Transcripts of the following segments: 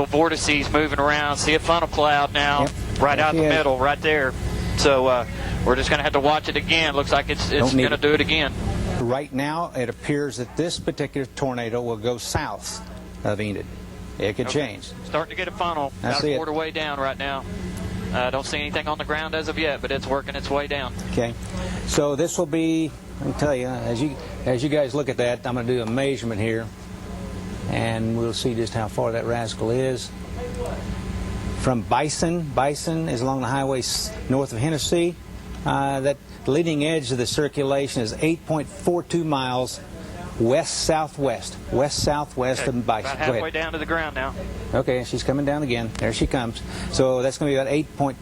vortices moving around. See a funnel cloud now, right out the middle, right there. So we're just going to have to watch it again. Looks like it's going to do it again. Right now, it appears that this particular tornado will go south of Enid. It could change. Starting to get a funnel. About a quarter way down right now. Don't see anything on the ground as of yet, but it's working its way down. Okay. So this will be, I'll tell you, as you guys look at that, I'm going to do a measurement here, and we'll see just how far that rascal is. From Bison is along the highway north of Hennessy. That leading edge of the circulation is 8.42 miles west-southwest of Bison. About halfway down to the ground now. Okay, she's coming down again. There she comes. So that's going to be about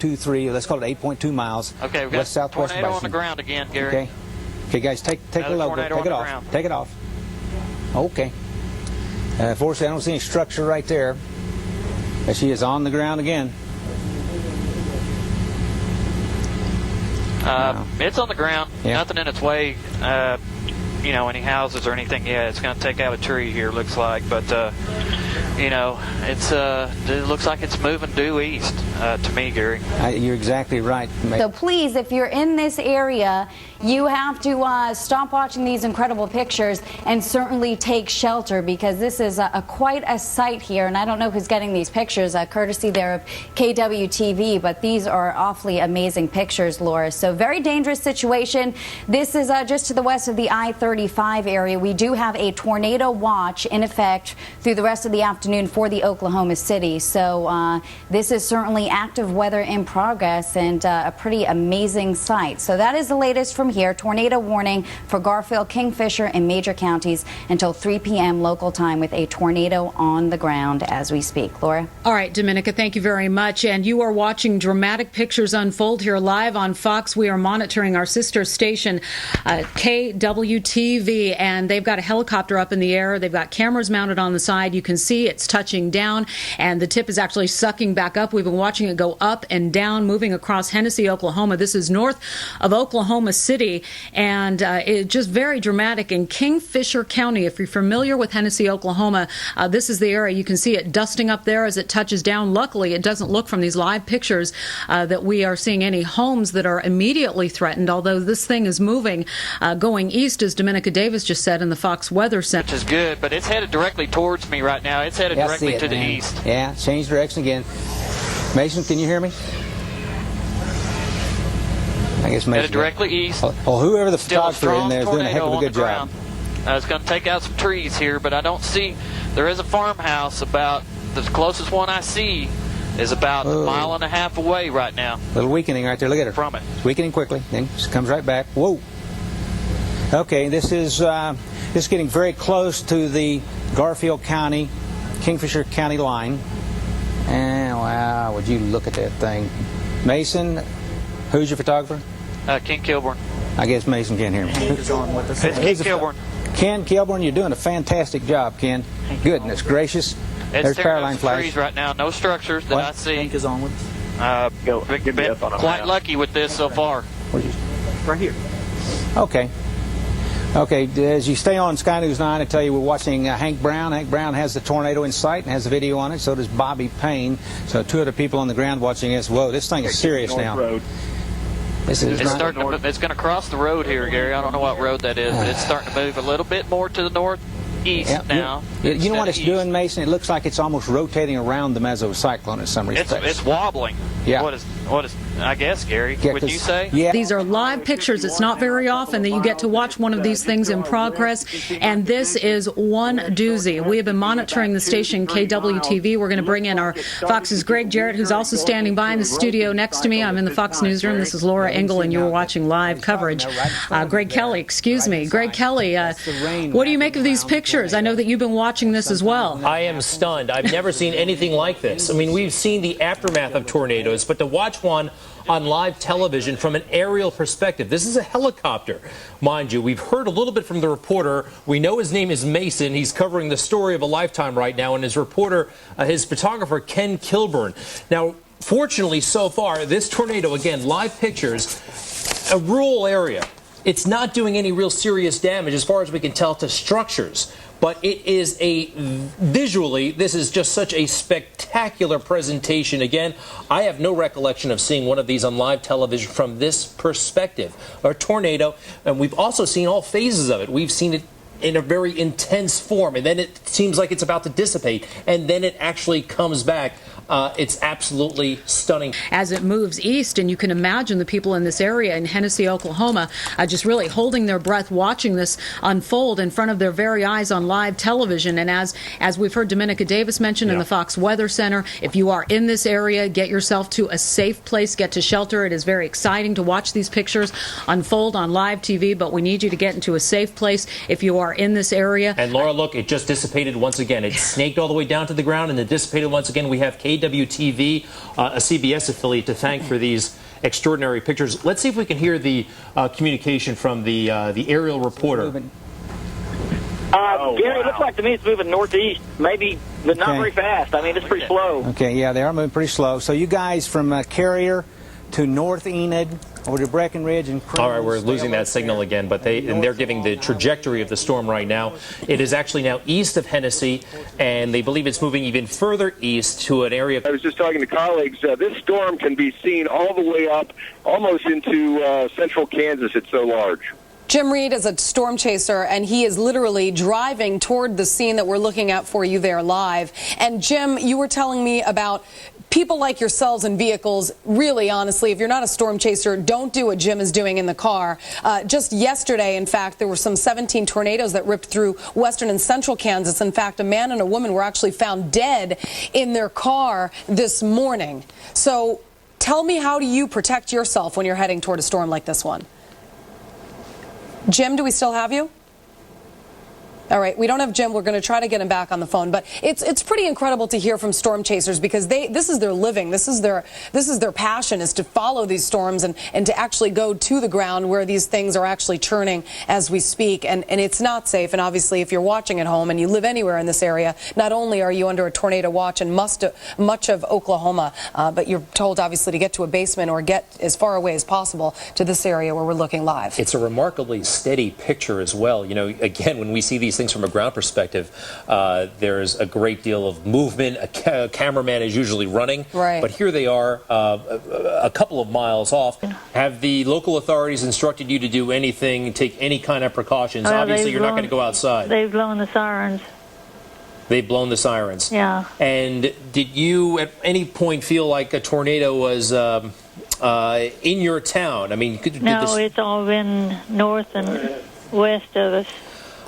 8.23, let's call it 8.2 miles. Okay, we've got west-southwest tornado Bison. on the ground again, Gary. Okay, guys, take a look. Take it off. Ground. Take it off. Okay. Fortunately, I don't see any structure right there. But she is on the ground again. It's on the ground. Nothing in its way. You know, any houses or anything. Yeah, it's going to take out a tree here, looks like. But, you know, it looks like it's moving due east to me, Gary. You're exactly right. So please, if you're in this area, you have to stop watching these incredible pictures and certainly take shelter, because this is quite a sight here. And I don't know who's getting these pictures, courtesy there of KWTV, but these are awfully amazing pictures, Laura. So very dangerous situation. This is just to the west of the I-35 area. We do have a tornado watch in effect through the rest of the afternoon for the Oklahoma City. So this is certainly active weather in progress and a pretty amazing sight. So that is the latest from here. Tornado warning for Garfield, Kingfisher, and major counties until 3 p.m. local time, with a tornado on the ground as we speak. Laura? All right, Dominica, thank you very much. And you are watching dramatic pictures unfold here live on Fox. We are monitoring our sister station, KWTV, and they've got a helicopter up in the air. They've got cameras mounted on the side. You can see it's touching down, and the tip is actually sucking back up. We've been watching it go up and down, moving across Hennessy, Oklahoma. This is north of Oklahoma City, and it's just very dramatic in Kingfisher County. If you're familiar with Hennessy, Oklahoma, this is the area. You can see it dusting up there as it touches down. Luckily, it doesn't look from these live pictures that we are seeing any homes that are immediately threatened, although this thing is moving, going east, as Dominica Davis just said in the Fox Weather Center. Which is good, but it's headed directly towards me right now. It's headed directly to the east. Yeah, change direction again. Mason, can you hear me? I guess Mason. Headed directly east. Well, whoever the photographer in there is doing a heck of a good job. It's going to take out some trees here, but I don't see. There is a farmhouse about the closest one I see is about a mile and a half away right now. A little weakening right there. Look at her. From it. It's weakening quickly. Then she comes right back. Whoa. Okay, this is getting very close to the Garfield County, Kingfisher County line. And wow, would you look at that thing. Mason, who's your photographer? Ken Kilburn. I guess Mason can't hear me. It's Ken Kilburn. Ken Kilburn, you're doing a fantastic job, Ken. Goodness gracious. There's power line flash. Trees right now. No structures that I see. Hank is on with us. Been quite lucky with this so far. Right here. Okay. Okay, as you stay on Sky News 9, I tell you we're watching Hank Brown. Hank Brown has the tornado in sight and has a video on it. So does Bobby Payne. So two other people on the ground watching this. Whoa, this thing is serious now. It's going to cross the road here, Gary. I don't know what road that is, but it's starting to move a little bit more to the northeast now. You know what it's doing, Mason? It looks like it's almost rotating around the mesocyclone in some respects. It's wobbling. Yeah. What is? I guess, Gary. Would you say? Yeah. These are live pictures. It's not very often that you get to watch one of these things in progress, and this is one doozy. We have been monitoring the station KWTV. We're going to bring in our Fox's Greg Jarrett, who's also standing by in the studio next to me. I'm in the Fox newsroom. This is Laura Ingle, and you're watching live coverage. Greg Kelly, excuse me. Greg Kelly, what do you make of these pictures? I know that you've been watching this as well. I am stunned. I've never seen anything like this. I mean, we've seen the aftermath of tornadoes, but to watch one on live television from an aerial perspective. This is a helicopter, mind you. We've heard a little bit from the reporter. We know his name is Mason. He's covering the story of a lifetime right now, and his reporter, his photographer, Ken Kilburn. Now, fortunately, so far, this tornado, again, live pictures, a rural area. It's not doing any real serious damage as far as we can tell to structures. But it is visually, this is just such a spectacular presentation. Again, I have no recollection of seeing one of these on live television from this perspective. A tornado, and we've also seen all phases of it. We've seen it in a very intense form, and then it seems like it's about to dissipate, and then it actually comes back. It's absolutely stunning. As it moves east, and you can imagine the people in this area in Hennessy, Oklahoma, just really holding their breath, watching this unfold in front of their very eyes on live television. And as we've heard Dominica Davis mention in the Fox Weather Center, if you are in this area, get yourself to a safe place, get to shelter. It is very exciting to watch these pictures unfold on live TV, but we need you to get into a safe place if you are in this area. And Laura, look, it just dissipated once again. It snaked all the way down to the ground and it dissipated once again. We have KWTV, a CBS affiliate, to thank for these extraordinary pictures. Let's see if we can hear the communication from the aerial reporter. Gary, it looks like to me it's moving northeast, maybe, but not very fast. I mean, it's pretty slow. Okay, yeah, they are moving pretty slow. So you guys from Carrier to North Enid over to Breckenridge and Cruz. All right, we're losing that signal again, but they're giving the trajectory of the storm right now. It is actually now east of Hennessy, and they believe it's moving even further east to an area. I was just talking to colleagues. This storm can be seen all the way up, almost into central Kansas. It's so large. Jim Reed is a storm chaser, and he is literally driving toward the scene that we're looking at for you there live. And Jim, you were telling me about people like yourselves in vehicles. Really, honestly, if you're not a storm chaser, don't do what Jim is doing in the car. Just yesterday, in fact, there were some 17 tornadoes that ripped through western and central Kansas. In fact, a man and a woman were actually found dead in their car this morning. So tell me, how do you protect yourself when you're heading toward a storm like this one? Jim, do we still have you? All right, we don't have Jim. We're going to try to get him back on the phone. But it's pretty incredible to hear from storm chasers, because this is their living. This is their passion, is to follow these storms and to actually go to the ground where these things are actually churning as we speak. And it's not safe. And obviously, if you're watching at home and you live anywhere in this area, not only are you under a tornado watch in much of Oklahoma, but you're told obviously to get to a basement or get as far away as possible to this area where we're looking live. It's a remarkably steady picture as well. You know, again, when we see these things from a ground perspective, there's a great deal of movement. A cameraman is usually running, right. But here they are, a couple of miles off. Have the local authorities instructed you to do anything, take any kind of precautions? Obviously, you're not going to go outside. They've blown the sirens. They've blown the sirens. Yeah. And did you at any point feel like a tornado was in your town? I mean, no, it's all been north and west of us.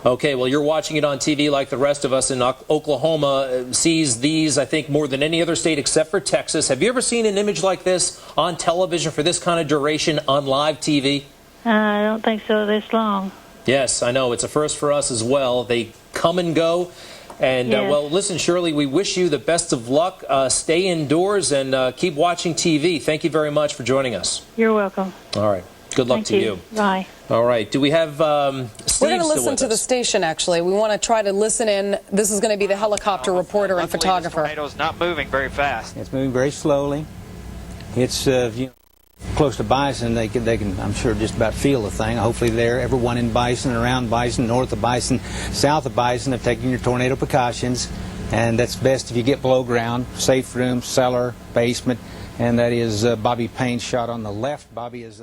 Okay, well, you're watching it on TV like the rest of us in Oklahoma. Sees these, I think, more than any other state except for Texas. Have you ever seen an image like this on television for this kind of duration on live TV? I don't think so this long. Yes, I know. It's a first for us as well. They come and go. And, yes. Well, listen, Shirley, we wish you the best of luck. Stay indoors and keep watching TV. Thank you very much for joining us. You're welcome. All right. Good luck to you. Bye. All right. Do we have Steve? We're going to listen to the station, actually. We want to try to listen in. This is going to be the helicopter reporter and photographer. The tornado's not moving very fast. It's moving very slowly. It's close to Bison. They can, I'm sure, just about feel the thing. Hopefully everyone in Bison, around Bison, north of Bison, south of Bison have taken your tornado precautions. And that's best if you get below ground, safe room, cellar, basement. And that is Bobby Payne's shot on the left. Bobby is...